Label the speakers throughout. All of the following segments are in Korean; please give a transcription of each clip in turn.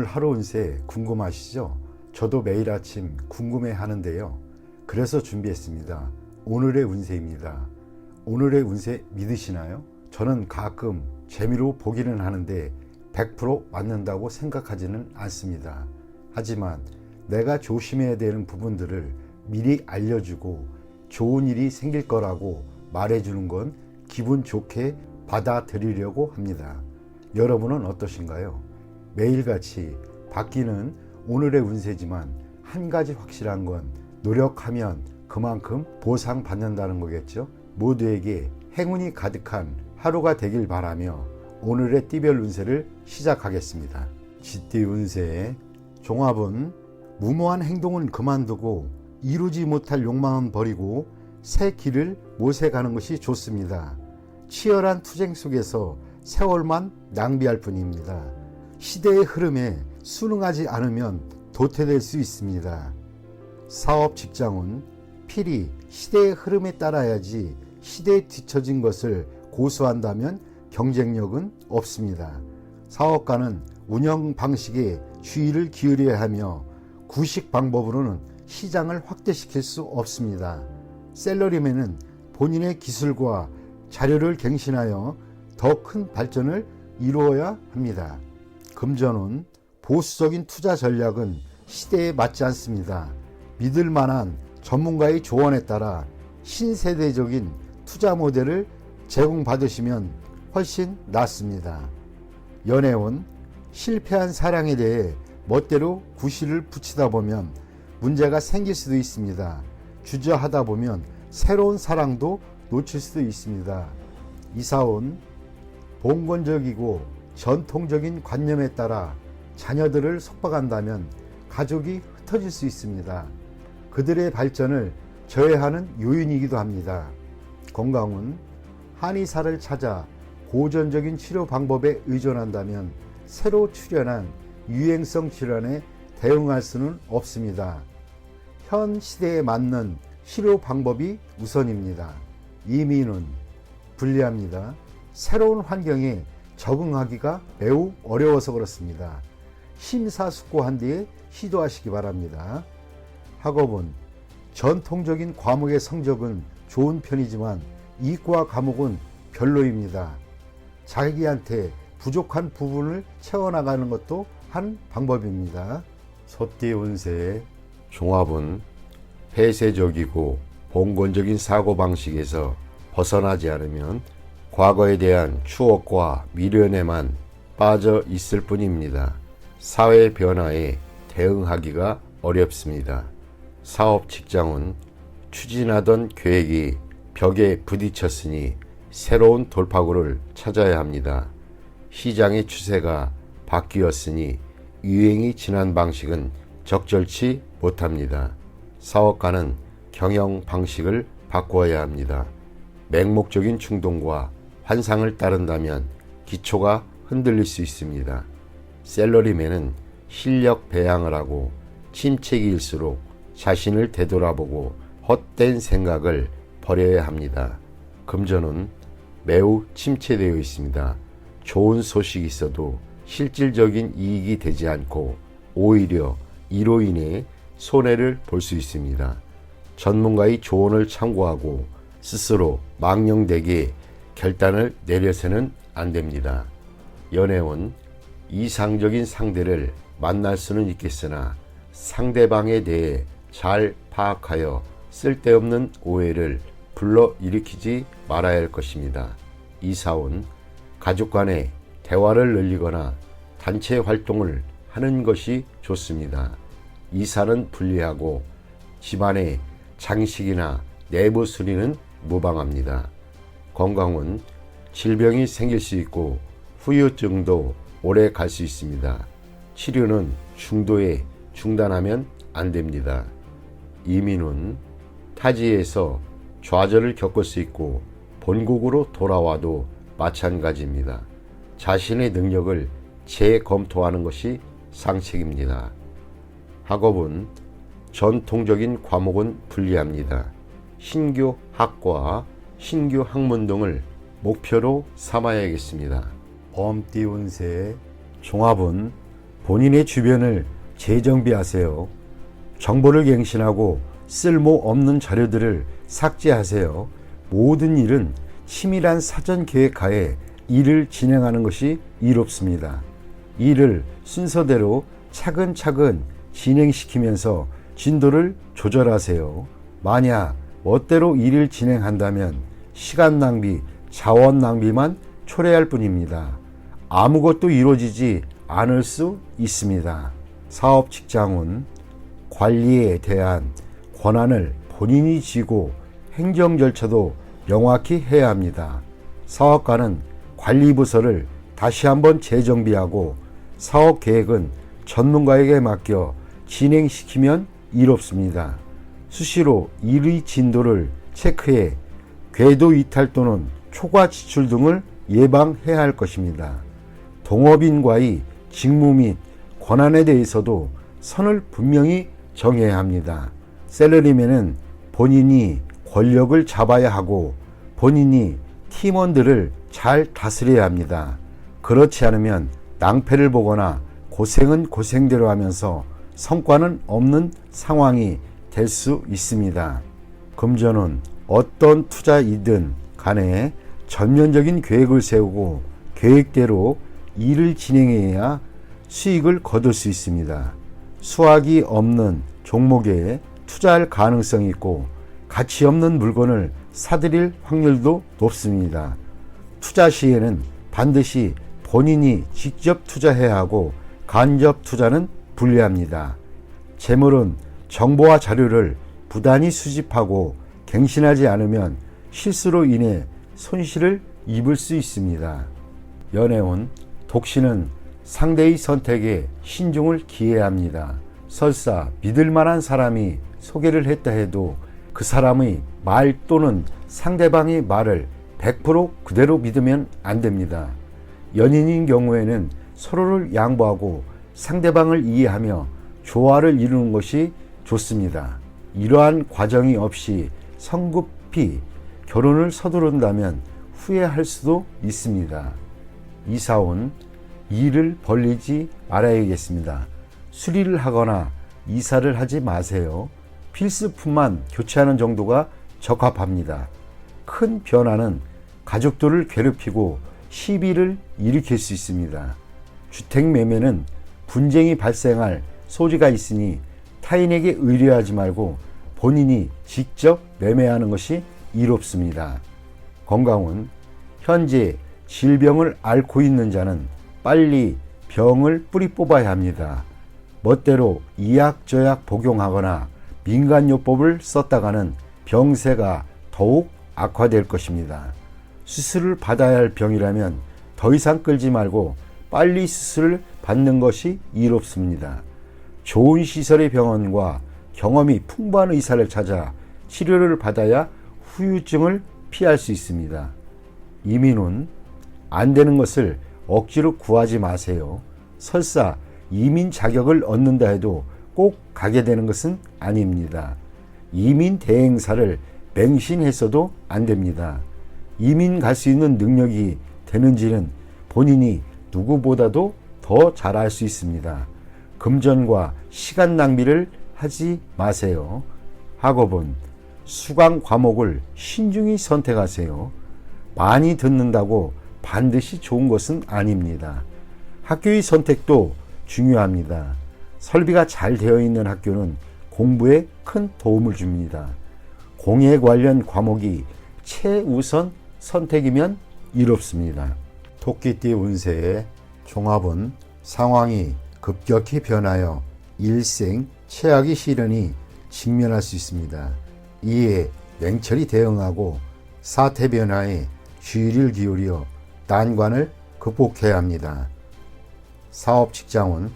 Speaker 1: 하루 운세 궁금하시죠? 저도 매일 아침 궁금해 하는데요. 그래서 준비했습니다. 오늘의 운세입니다. 오늘의 운세 믿으시나요? 저는 가끔 재미로 보기는 하는데 100% 맞는다고 생각하지는 않습니다. 하지만 내가 조심해야 되는 부분들을 미리 알려주고 좋은 일이 생길 거라고 말해주는 건 기분 좋게 받아들이려고 합니다. 여러분은 어떠신가요? 매일같이 바뀌는 오늘의 운세지만 한 가지 확실한 건 노력하면 그만큼 보상받는다는 거겠죠. 모두에게 행운이 가득한 하루가 되길 바라며 오늘의 띠별 운세를 시작하겠습니다. 쥐띠 운세의 종합은 무모한 행동은 그만두고 이루지 못할 욕망은 버리고 새 길을 모색하는 것이 좋습니다. 치열한 투쟁 속에서 세월만 낭비할 뿐입니다. 시대의 흐름에 순응하지 않으면 도태될 수 있습니다. 사업 직장은 필히 시대의 흐름에 따라야지 시대에 뒤처진 것을 고수한다면 경쟁력은 없습니다. 사업가는 운영 방식에 주의를 기울여야 하며 구식 방법으로는 시장을 확대시킬 수 없습니다. 셀러리맨은 본인의 기술과 자료를 갱신하여 더 큰 발전을 이루어야 합니다. 금전은 보수적인 투자 전략은 시대에 맞지 않습니다. 믿을 만한 전문가의 조언에 따라 신세대적인 투자 모델을 제공받으시면 훨씬 낫습니다. 연애운 실패한 사랑에 대해 멋대로 구실을 붙이다 보면 문제가 생길 수도 있습니다. 주저하다 보면 새로운 사랑도 놓칠 수도 있습니다. 이사온 봉건적이고 전통적인 관념에 따라 자녀들을 속박한다면 가족이 흩어질 수 있습니다. 그들의 발전을 저해하는 요인이기도 합니다. 건강은 한의사를 찾아 고전적인 치료 방법에 의존한다면 새로 출현한 유행성 질환에 대응할 수는 없습니다. 현 시대에 맞는 치료 방법이 우선입니다. 이민은 불리합니다. 새로운 환경에 적응하기가 매우 어려워서 그렇습니다. 심사숙고한 뒤에 시도하시기 바랍니다. 학업은 전통적인 과목의 성적은 좋은 편이지만 이과 과목은 별로입니다. 자기한테 부족한 부분을 채워나가는 것도 한 방법입니다. 소띠 운세의 종합은 폐쇄적이고 봉건적인 사고방식에서 벗어나지 않으면 과거에 대한 추억과 미련에만 빠져 있을 뿐입니다. 사회 변화에 대응하기가 어렵습니다. 사업 직장은 추진하던 계획이 벽에 부딪혔으니 새로운 돌파구를 찾아야 합니다. 시장의 추세가 바뀌었으니 유행이 지난 방식은 적절치 못합니다. 사업가는 경영 방식을 바꾸어야 합니다. 맹목적인 충동과 환상을 따른다면 기초가 흔들릴 수 있습니다. 셀러리맨은 실력 배양을 하고 침체기일수록 자신을 되돌아보고 헛된 생각을 버려야 합니다. 금전은 매우 침체되어 있습니다. 좋은 소식이 있어도 실질적인 이익이 되지 않고 오히려 이로 인해 손해를 볼 수 있습니다. 전문가의 조언을 참고하고 스스로 망령되게 결단을 내려서는 안 됩니다. 연애운 이상적인 상대를 만날 수는 있겠으나 상대방에 대해 잘 파악하여 쓸데없는 오해를 불러일으키지 말아야 할 것입니다. 이사온 가족 간의 대화를 늘리거나 단체 활동을 하는 것이 좋습니다. 이사는 불리하고 집안의 장식이나 내부 수리는 무방합니다. 건강은 질병이 생길 수 있고 후유증도 오래 갈 수 있습니다. 치료는 중도에 중단하면 안 됩니다. 이민은 타지에서 좌절을 겪을 수 있고 본국으로 돌아와도 마찬가지입니다. 자신의 능력을 재검토하는 것이 상책입니다. 학업은 전통적인 과목은 불리합니다. 신규 학과, 신규 학문 등을 목표로 삼아야겠습니다. 범띠 운세의 종합은 본인의 주변을 재정비하세요. 정보를 갱신하고 쓸모없는 자료들을 삭제하세요. 모든 일은 치밀한 사전 계획하에 일을 진행하는 것이 이롭습니다. 일을 순서대로 차근차근 진행시키면서 진도를 조절하세요. 만약 멋대로 일을 진행한다면 시간 낭비, 자원 낭비만 초래할 뿐입니다. 아무것도 이루어지지 않을 수 있습니다. 사업 직장은 관리에 대한 권한을 본인이 쥐고 행정 절차도 명확히 해야 합니다. 사업가는 관리부서를 다시 한번 재정비하고 사업 계획은 전문가에게 맡겨 진행시키면 이롭습니다. 수시로 일의 진도를 체크해 궤도 이탈 또는 초과 지출 등을 예방해야 할 것입니다. 동업인과의 직무 및 권한에 대해서도 선을 분명히 정해야 합니다. 셀러리맨은 본인이 권력을 잡아야 하고 본인이 팀원들을 잘 다스려야 합니다. 그렇지 않으면 낭패를 보거나 고생은 고생대로 하면서 성과는 없는 상황이 될 수 있습니다. 금전은 어떤 투자이든 간에 전면적인 계획을 세우고 계획대로 일을 진행해야 수익을 거둘 수 있습니다. 수확이 없는 종목에 투자할 가능성이 있고 가치 없는 물건을 사들일 확률도 높습니다. 투자 시에는 반드시 본인이 직접 투자해야 하고 간접 투자는 불리합니다. 재물은 정보와 자료를 부단히 수집하고 갱신하지 않으면 실수로 인해 손실을 입을 수 있습니다. 연애운 독신은 상대의 선택에 신중을 기해야 합니다. 설사 믿을 만한 사람이 소개를 했다 해도 그 사람의 말 또는 상대방의 말을 100% 그대로 믿으면 안 됩니다. 연인인 경우에는 서로를 양보하고 상대방을 이해하며 조화를 이루는 것이 좋습니다. 이러한 과정이 없이 성급히 결혼을 서두른다면 후회할 수도 있습니다. 이사온 일을 벌리지 말아야겠습니다. 수리를 하거나 이사를 하지 마세요. 필수품만 교체하는 정도가 적합합니다. 큰 변화는 가족들을 괴롭히고 시비를 일으킬 수 있습니다. 주택 매매는 분쟁이 발생할 소지가 있으니 타인에게 의뢰하지 말고 본인이 직접 매매하는 것이 이롭습니다. 건강은 현재 질병을 앓고 있는 자는 빨리 병을 뿌리 뽑아야 합니다. 멋대로 이약저약 복용하거나 민간요법을 썼다가는 병세가 더욱 악화될 것입니다. 수술을 받아야 할 병이라면 더 이상 끌지 말고 빨리 수술을 받는 것이 이롭습니다. 좋은 시설의 병원과 경험이 풍부한 의사를 찾아 치료를 받아야 후유증을 피할 수 있습니다. 이민은 안 되는 것을 억지로 구하지 마세요. 설사 이민 자격을 얻는다 해도 꼭 가게 되는 것은 아닙니다. 이민 대행사를 맹신했어도 안 됩니다. 이민 갈 수 있는 능력이 되는지는 본인이 누구보다도 더 잘 알 수 있습니다. 금전과 시간 낭비를 하지 마세요. 학업은 수강 과목을 신중히 선택하세요. 많이 듣는다고 반드시 좋은 것은 아닙니다. 학교의 선택도 중요합니다. 설비가 잘 되어 있는 학교는 공부에 큰 도움을 줍니다. 공예 관련 과목이 최우선 선택이면 이롭습니다. 토끼띠 운세의 종합은 상황이 급격히 변하여 일생 최악의 시련이 직면할 수 있습니다. 이에 냉철히 대응하고 사태 변화에 주의를 기울여 난관을 극복해야 합니다. 사업 직장은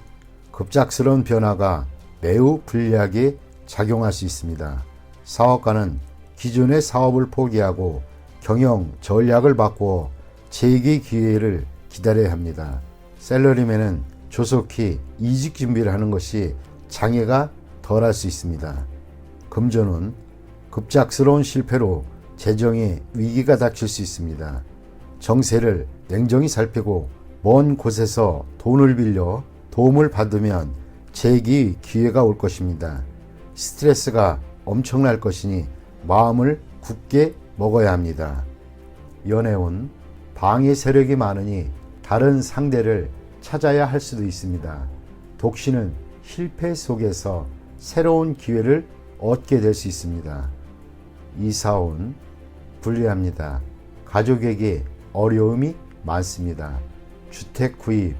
Speaker 1: 급작스러운 변화가 매우 불리하게 작용할 수 있습니다. 사업가는 기존의 사업을 포기하고 경영 전략을 바꾸어 재기 기회를 기다려야 합니다. 셀러리맨은 조속히 이직 준비를 하는 것이 장애가 덜할 수 있습니다. 금전은 급작스러운 실패로 재정에 위기가 닥칠 수 있습니다. 정세를 냉정히 살피고 먼 곳에서 돈을 빌려 도움을 받으면 재기 기회가 올 것입니다. 스트레스가 엄청날 것이니 마음을 굳게 먹어야 합니다. 연애운 방해 세력이 많으니 다른 상대를 찾아야 할 수도 있습니다. 독신은 실패 속에서 새로운 기회를 얻게 될 수 있습니다. 이사운 불리합니다. 가족에게 어려움이 많습니다. 주택 구입,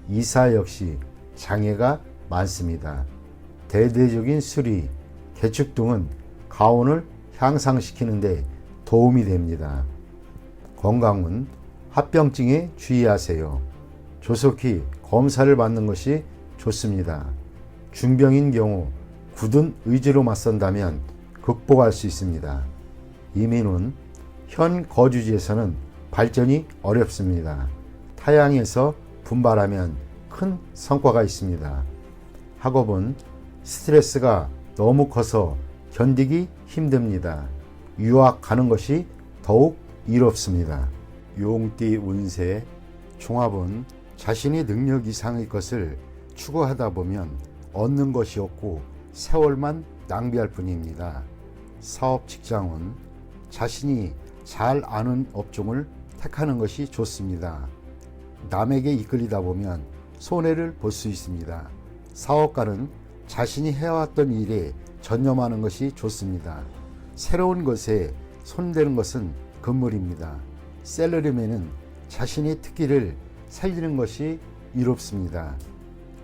Speaker 1: 이사 역시 장애가 많습니다. 대대적인 수리, 개축 등은 가운을 향상시키는 데 도움이 됩니다. 건강은 합병증에 주의하세요. 조속히 검사를 받는 것이 좋습니다. 중병인 경우 굳은 의지로 맞선다면 극복할 수 있습니다. 이민은 현 거주지에서는 발전이 어렵습니다. 타향에서 분발하면 큰 성과가 있습니다. 학업은 스트레스가 너무 커서 견디기 힘듭니다. 유학 가는 것이 더욱 이롭습니다. 용띠 운세 종합은 자신의 능력 이상의 것을 추구하다 보면 얻는 것이 없고 세월만 낭비할 뿐입니다. 사업 직장은 자신이 잘 아는 업종을 택하는 것이 좋습니다. 남에게 이끌리다 보면 손해를 볼 수 있습니다. 사업가는 자신이 해왔던 일에 전념하는 것이 좋습니다. 새로운 것에 손대는 것은 금물입니다. 셀러리맨은 자신의 특기를 살리는 것이 이롭습니다.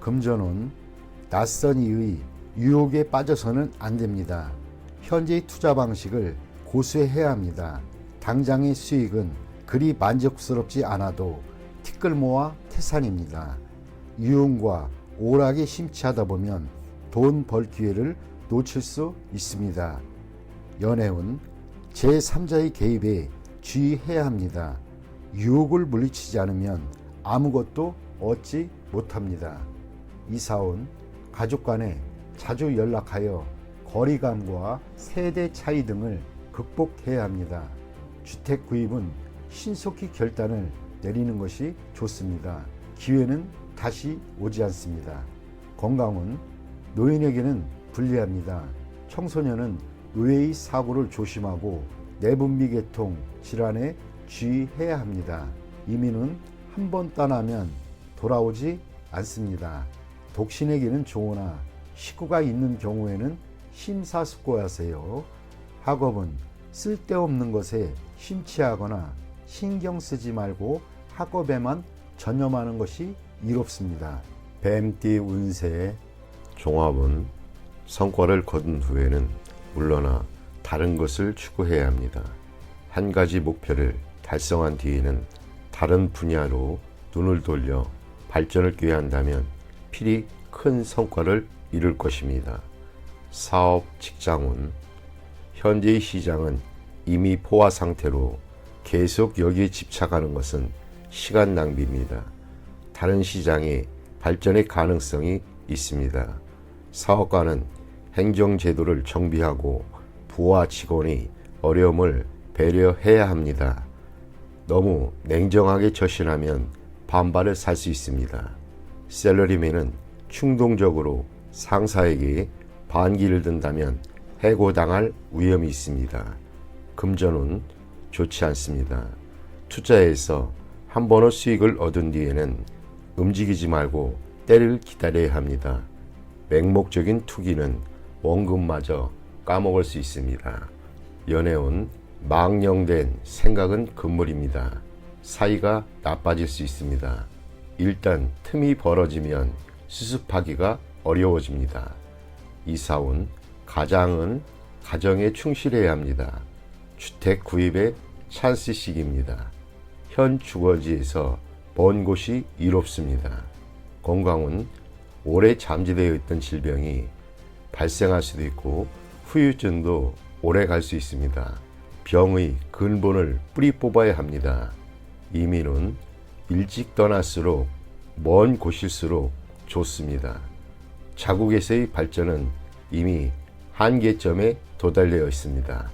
Speaker 1: 금전은 낯선 이의 유혹에 빠져서는 안 됩니다. 현재의 투자 방식을 고수해야 합니다. 당장의 수익은 그리 만족스럽지 않아도 티끌모아 태산입니다. 유흥과 오락에 심취하다 보면 돈 벌 기회를 놓칠 수 있습니다. 연애운 제3자의 개입에 주의해야 합니다. 유혹을 물리치지 않으면 아무것도 얻지 못합니다. 이사운 가족 간에 자주 연락하여 거리감과 세대 차이 등을 극복해야 합니다. 주택 구입은 신속히 결단을 내리는 것이 좋습니다. 기회는 다시 오지 않습니다. 건강은 노인에게는 불리합니다. 청소년은 의외의 사고를 조심하고 내분비계통 질환에 주의해야 합니다. 이민은 한 번 떠나면 돌아오지 않습니다. 독신에게는 좋으나 식구가 있는 경우에는 심사숙고하세요. 학업은 쓸데없는 것에 심취하거나 신경 쓰지 말고 학업에만 전념하는 것이 이롭습니다. 뱀띠 운세 종합은 성과를 거둔 후에는 물러나 다른 것을 추구해야 합니다. 한 가지 목표를 달성한 뒤에는 다른 분야로 눈을 돌려 발전을 꾀한다면 필히 큰 성과를 이룰 것입니다. 사업, 직장운 현재의 시장은 이미 포화 상태로 계속 여기에 집착하는 것은 시간 낭비입니다. 다른 시장에 발전의 가능성이 있습니다. 사업가는 행정제도를 정비하고 부하 직원이 어려움을 배려해야 합니다. 너무 냉정하게 처신하면 반발을 살 수 있습니다. 셀러리맨은 충동적으로 상사에게 반기를 든다면 해고당할 위험이 있습니다. 금전은 좋지 않습니다. 투자해서 한 번의 수익을 얻은 뒤에는 움직이지 말고 때를 기다려야 합니다. 맹목적인 투기는 원금마저 까먹을 수 있습니다. 연애운 망령된 생각은 금물입니다. 사이가 나빠질 수 있습니다. 일단 틈이 벌어지면 수습하기가 어려워집니다. 이사운 가장은 가정에 충실해야 합니다. 주택 구입의 찬스 시기입니다. 현 주거지에서 먼 곳이 이롭습니다. 건강은 오래 잠재되어 있던 질병이 발생할 수도 있고 후유증도 오래 갈 수 있습니다. 병의 근본을 뿌리 뽑아야 합니다. 이민은 일찍 떠날수록 먼 곳일수록 좋습니다. 자국에서의 발전은 이미 한계점에 도달되어 있습니다.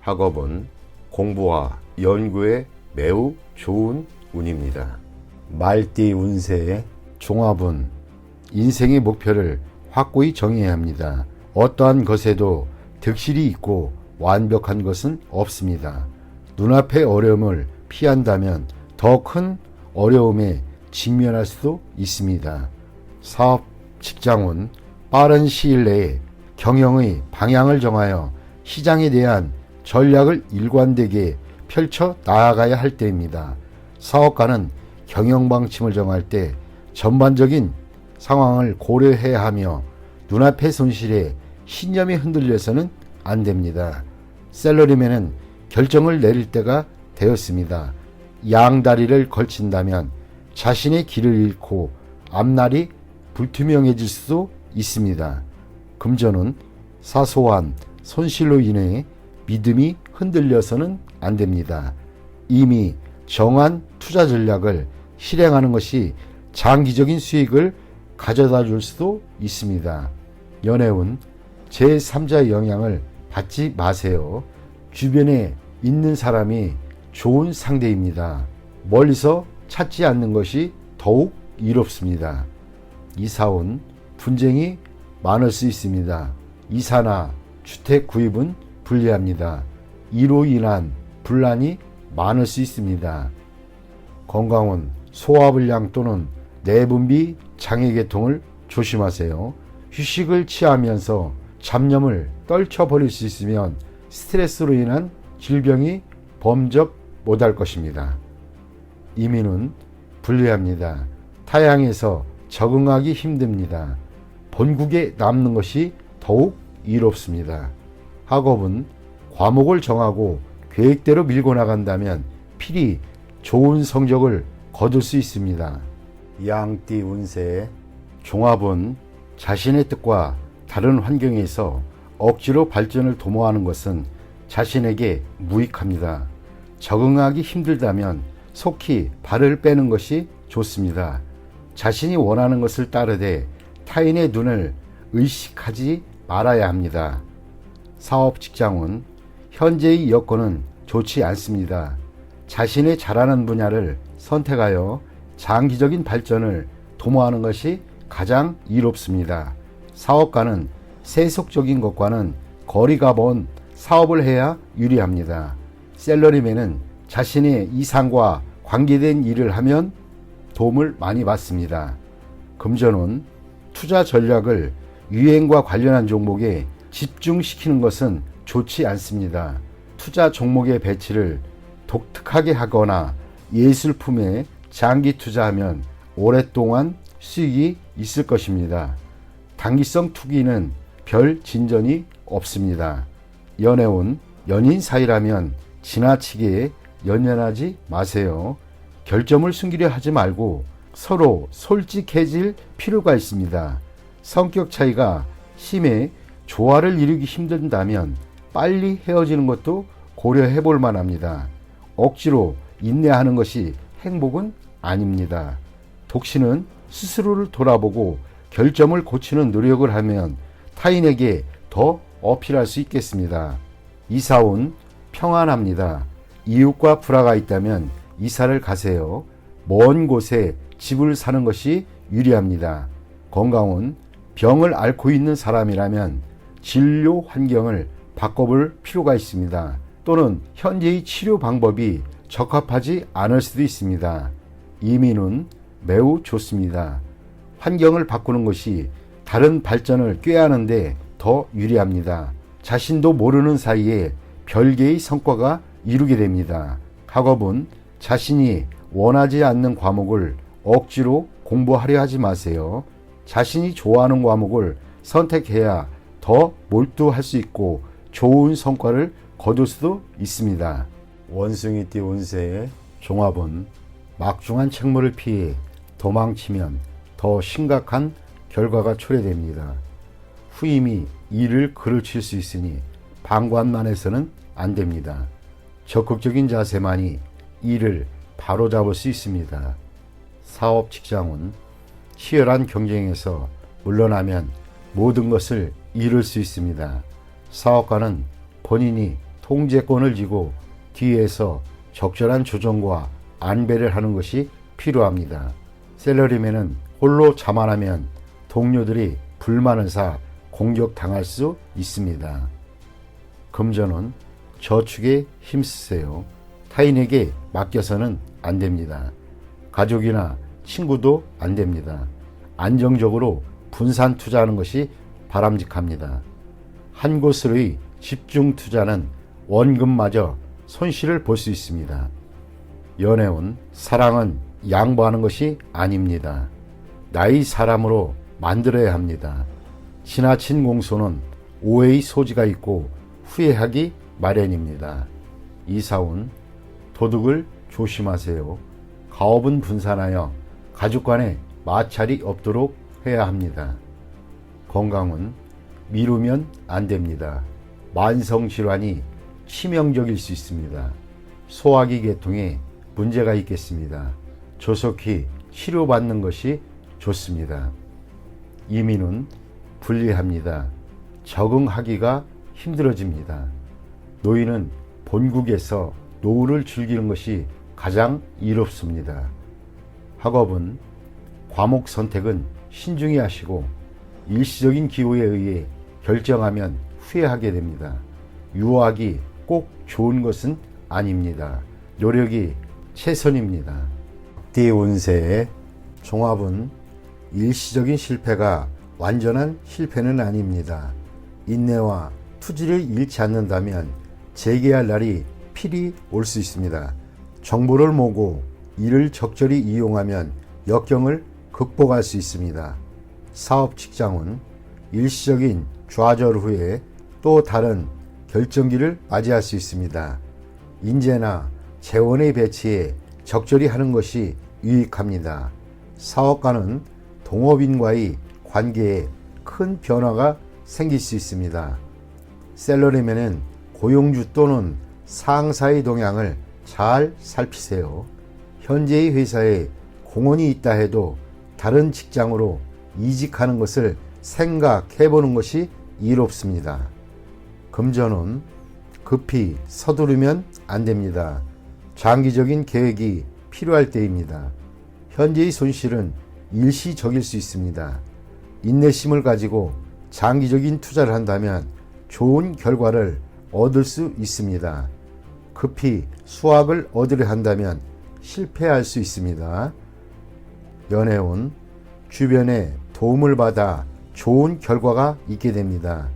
Speaker 1: 학업은 공부와 연구에 매우 좋은 운입니다. 말띠 운세의 종합은 인생의 목표를 확고히 정해야 합니다. 어떠한 것에도 득실이 있고 완벽한 것은 없습니다. 눈앞의 어려움을 피한다면 더 큰 어려움에 직면할 수도 있습니다. 사업, 직장은 빠른 시일 내에 경영의 방향을 정하여 시장에 대한 전략을 일관되게 펼쳐 나아가야 할 때입니다. 사업가는 경영 방침을 정할 때 전반적인 상황을 고려해야 하며 눈앞의 손실에 신념이 흔들려서는 안 됩니다. 셀러리맨은 결정을 내릴 때가 되었습니다. 양다리를 걸친다면 자신의 길을 잃고 앞날이 불투명해질 수도 있습니다. 금전은 사소한 손실로 인해 믿음이 흔들려서는 안 됩니다. 이미 정한 투자 전략을 실행하는 것이 장기적인 수익을 가져다 줄 수도 있습니다. 연애운 제3자의 영향을 받지 마세요. 주변에 있는 사람이 좋은 상대입니다. 멀리서 찾지 않는 것이 더욱 이롭습니다. 이사운 분쟁이 많을 수 있습니다. 이사나 주택 구입은 불리합니다. 이로 인한 분란이 많을 수 있습니다. 건강은 소화불량 또는 내분비 장애계통을 조심하세요. 휴식을 취하면서 잡념을 떨쳐버릴 수 있으면 스트레스로 인한 질병이 범접 못할 것입니다. 이민은 불리합니다. 타향에서 적응하기 힘듭니다. 본국에 남는 것이 더욱 이롭습니다. 학업은 과목을 정하고 계획대로 밀고 나간다면 필히 좋은 성적을 거둘 수 있습니다. 양띠 운세 종합은 자신의 뜻과 다른 환경에서 억지로 발전을 도모하는 것은 자신에게 무익합니다. 적응하기 힘들다면 속히 발을 빼는 것이 좋습니다. 자신이 원하는 것을 따르되 타인의 눈을 의식하지 말아야 합니다. 사업 직장은 현재의 여건은 좋지 않습니다. 자신의 잘하는 분야를 선택하여 장기적인 발전을 도모하는 것이 가장 이롭습니다. 사업가는 세속적인 것과는 거리가 먼 사업을 해야 유리합니다. 셀러리맨은 자신의 이상과 관계된 일을 하면 도움을 많이 받습니다. 금전은 투자 전략을 유행과 관련한 종목에 집중시키는 것은 좋지 않습니다. 투자 종목의 배치를 독특하게 하거나 예술품에 장기 투자하면 오랫동안 수익이 있을 것입니다. 단기성 투기는 별 진전이 없습니다. 연애운 연인 사이라면 지나치게 연연하지 마세요. 결점을 숨기려 하지 말고 서로 솔직해질 필요가 있습니다. 성격 차이가 심해 조화를 이루기 힘든다면 빨리 헤어지는 것도 고려해 볼 만합니다. 억지로 인내하는 것이 행복은 아닙니다. 독신은 스스로를 돌아보고 결점을 고치는 노력을 하면 타인에게 더 어필할 수 있겠습니다. 이사운 평안합니다. 이웃과 불화가 있다면 이사를 가세요. 먼 곳에 집을 사는 것이 유리합니다. 건강은 병을 앓고 있는 사람이라면 진료 환경을 바꿔볼 필요가 있습니다. 또는 현재의 치료 방법이 적합하지 않을 수도 있습니다. 이민은 매우 좋습니다. 환경을 바꾸는 것이 다른 발전을 꾀하는데 더 유리합니다. 자신도 모르는 사이에 별개의 성과가 이루게 됩니다. 학업은 자신이 원하지 않는 과목을 억지로 공부하려 하지 마세요. 자신이 좋아하는 과목을 선택해야 더 몰두할 수 있고 좋은 성과를 거둘 수도 있습니다. 원숭이띠 운세의 종합은 막중한 책무를 피해 도망치면 더 심각한 결과가 초래됩니다. 후임이 일을 그르칠 수 있으니 방관만 해서는 안 됩니다. 적극적인 자세만이 일을 바로잡을 수 있습니다. 사업 직장은 치열한 경쟁에서 물러나면 모든 것을 잃을 수 있습니다. 사업가는 본인이 통제권을 쥐고 뒤에서 적절한 조정과 안배를 하는 것이 필요합니다. 셀러리맨은 홀로 자만하면 동료들이 불만을 사 공격당할 수 있습니다. 금전운 저축에 힘쓰세요. 타인에게 맡겨서는 안 됩니다. 가족이나 친구도 안 됩니다. 안정적으로 분산 투자하는 것이 바람직합니다. 한 곳으로의 집중 투자는 원금마저 손실을 볼 수 있습니다. 연애운 사랑은 양보하는 것이 아닙니다. 나의 사람으로 만들어야 합니다. 지나친 공소는 오해의 소지가 있고 후회하기 마련입니다. 이사운 도둑을 조심하세요. 가업은 분산하여 가족 간에 마찰이 없도록 해야 합니다. 건강은 미루면 안 됩니다. 만성질환이 치명적일 수 있습니다. 소화기 계통에 문제가 있겠습니다. 조속히 치료받는 것이 좋습니다. 이민은 불리합니다. 적응하기가 힘들어집니다. 노인은 본국에서 노후를 즐기는 것이 가장 이롭습니다. 학업은 과목 선택은 신중히 하시고 일시적인 기호에 의해 결정하면 후회하게 됩니다. 유학이 꼭 좋은 것은 아닙니다. 노력이 최선입니다. 앞뒤 운세의 종합은 일시적인 실패가 완전한 실패는 아닙니다. 인내와 투지를 잃지 않는다면 재개할 날이 필히 올 수 있습니다. 정보를 모으고 이를 적절히 이용하면 역경을 극복할 수 있습니다. 사업 직장은 일시적인 좌절 후에 또 다른 결정기를 맞이할 수 있습니다. 인재나 재원의 배치에 적절히 하는 것이 유익합니다. 사업가는 동업인과의 관계에 큰 변화가 생길 수 있습니다. 셀러리맨은 고용주 또는 상사의 동향을 잘 살피세요. 현재의 회사에 공헌이 있다 해도 다른 직장으로 이직하는 것을 생각해 보는 것이 이롭습니다. 금전은 급히 서두르면 안 됩니다. 장기적인 계획이 필요할 때입니다. 현재의 손실은 일시적일 수 있습니다. 인내심을 가지고 장기적인 투자를 한다면 좋은 결과를 얻을 수 있습니다. 급히 수확을 얻으려 한다면 실패할 수 있습니다. 연애운 주변에 도움을 받아 좋은 결과가 있게 됩니다.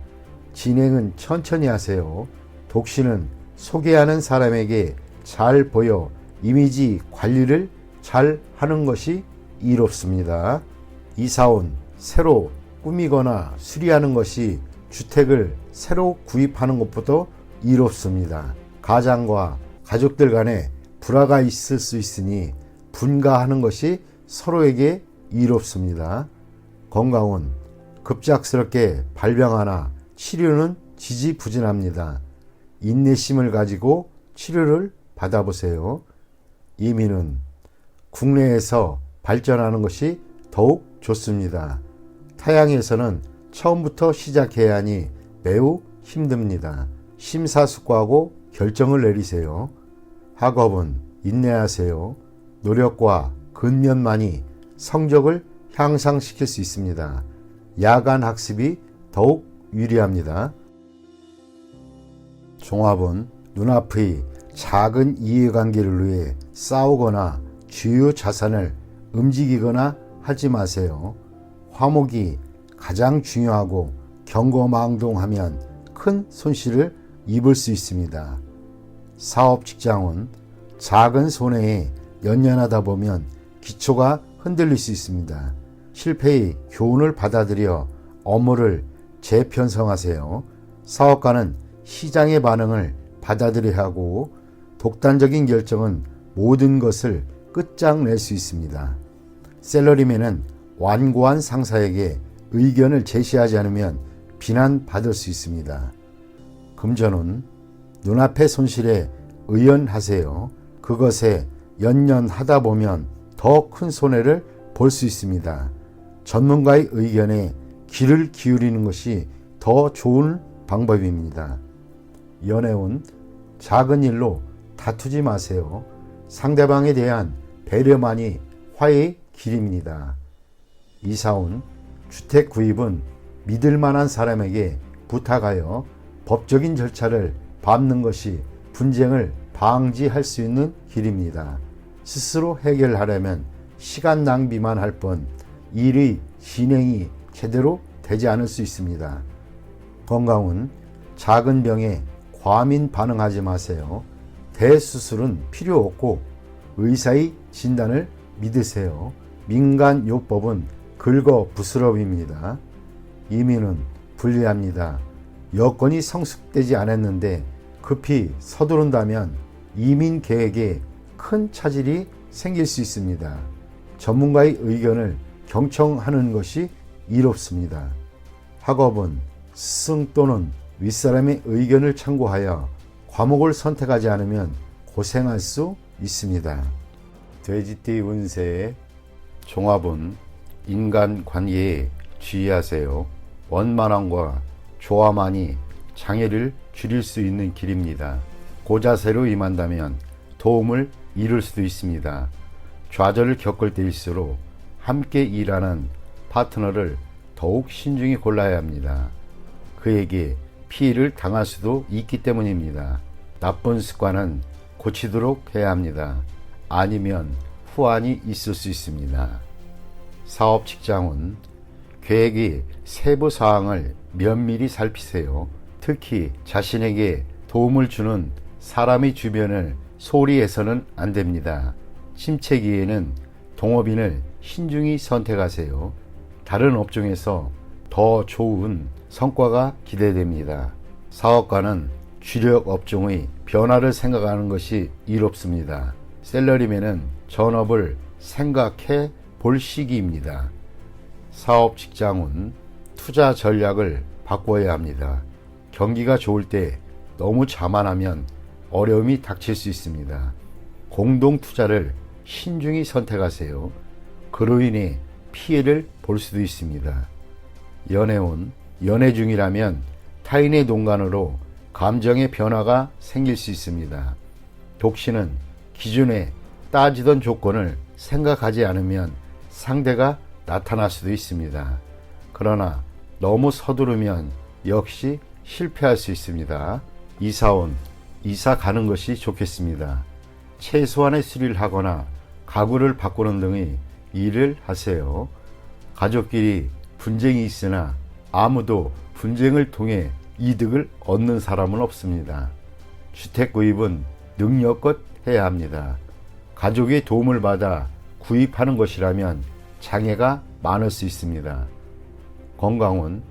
Speaker 1: 진행은 천천히 하세요. 독신은 소개하는 사람에게 잘 보여 이미지 관리를 잘 하는 것이 이롭습니다. 이사온 새로 꾸미거나 수리하는 것이 주택을 새로 구입하는 것보다 이롭습니다. 가장과 가족들 간에 불화가 있을 수 있으니 분가하는 것이 서로에게 이롭습니다. 건강은 급작스럽게 발병하나 치료는 지지부진합니다. 인내심을 가지고 치료를 받아보세요. 이민은 국내에서 발전하는 것이 더욱 좋습니다. 타양에서는 처음부터 시작해야 하니 매우 힘듭니다. 심사숙고하고 결정을 내리세요. 학업은 인내하세요. 노력과 근면만이 성적을 향상시킬 수 있습니다. 야간 학습이 더욱 유리합니다. 종합은 눈앞의 작은 이해관계를 위해 싸우거나 주요 자산을 움직이거나 하지 마세요. 화목이 가장 중요하고 경거망동하면 큰 손실을 입을 수 있습니다. 사업 직장은 작은 손해에 연연하다 보면 기초가 흔들릴 수 있습니다. 실패의 교훈을 받아들여 업무를 재편성하세요. 사업가는 시장의 반응을 받아들여야 하고 독단적인 결정은 모든 것을 끝장낼 수 있습니다. 셀러리맨은 완고한 상사에게 의견을 제시하지 않으면 비난받을 수 있습니다. 금전은 눈앞의 손실에 의연하세요. 그것에 연연하다 보면 더 큰 손해를 볼 수 있습니다. 전문가의 의견에 귀를 기울이는 것이 더 좋은 방법입니다. 연애운 작은 일로 다투지 마세요. 상대방에 대한 배려만이 화해의 길입니다. 이사운 주택 구입은 믿을 만한 사람에게 부탁하여 법적인 절차를 밟는 것이 분쟁을 방지할 수 있는 길입니다. 스스로 해결하려면 시간 낭비만 할 뿐 일의 진행이 제대로 되지 않을 수 있습니다. 건강은 작은 병에 과민 반응하지 마세요. 대수술은 필요 없고 의사의 진단을 믿으세요. 민간요법은 긁어 부스럼입니다. 이민은 불리합니다. 여건이 성숙되지 않았는데 급히 서두른다면 이민 계획에 큰 차질이 생길 수 있습니다. 전문가의 의견을 경청하는 것이 이롭습니다. 학업은 스승 또는 윗사람의 의견을 참고하여 과목을 선택하지 않으면 고생할 수 있습니다. 돼지띠 운세의 종합은 인간관계에 주의하세요. 원만함과 조화만이 장애를 줄일 수 있는 길입니다. 고자세로 임한다면 도움을 이룰 수도 있습니다. 좌절을 겪을 때일수록 함께 일하는 파트너를 더욱 신중히 골라야 합니다. 그에게 피해를 당할 수도 있기 때문입니다. 나쁜 습관은 고치도록 해야 합니다. 아니면 후환이 있을 수 있습니다. 사업 직장은 계획의 세부 사항을 면밀히 살피세요. 특히 자신에게 도움을 주는 사람의 주변을 소홀히 해서는 안 됩니다. 침체기에는 동업인을 신중히 선택하세요. 다른 업종에서 더 좋은 성과가 기대됩니다. 사업가는 주력 업종의 변화를 생각하는 것이 이롭습니다. 셀러리맨은 전업을 생각해 볼 시기입니다. 사업 직장은 투자 전략을 바꿔야 합니다. 경기가 좋을 때 너무 자만하면 어려움이 닥칠 수 있습니다. 공동 투자를 신중히 선택하세요. 그로 인해 피해를 볼 수도 있습니다. 연애운, 연애 중이라면 타인의 농간으로 감정의 변화가 생길 수 있습니다. 독신은 기존에 따지던 조건을 생각하지 않으면 상대가 나타날 수도 있습니다. 그러나 너무 서두르면 역시 실패할 수 있습니다. 이사온, 이사 가는 것이 좋겠습니다. 최소한의 수리를 하거나 가구를 바꾸는 등의 일을 하세요. 가족끼리 분쟁이 있으나 아무도 분쟁을 통해 이득을 얻는 사람은 없습니다. 주택 구입은 능력껏 해야 합니다. 가족의 도움을 받아 구입하는 것이라면 장애가 많을 수 있습니다. 건강은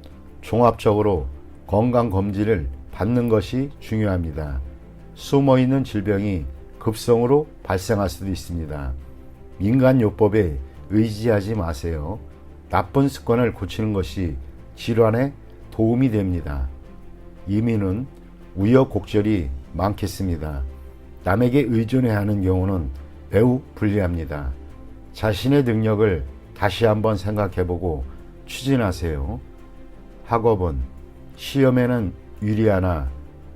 Speaker 1: 종합적으로 건강검진을 받는 것이 중요합니다. 숨어있는 질병이 급성으로 발생할 수도 있습니다. 민간요법에 의지하지 마세요. 나쁜 습관을 고치는 것이 질환에 도움이 됩니다. 이민은 우여곡절이 많겠습니다. 남에게 의존해야 하는 경우는 매우 불리합니다. 자신의 능력을 다시 한번 생각해보고 추진하세요. 학업은 시험에는 유리하나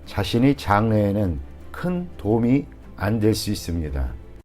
Speaker 1: 자신의 장래에는 큰 도움이 안 될 수 있습니다.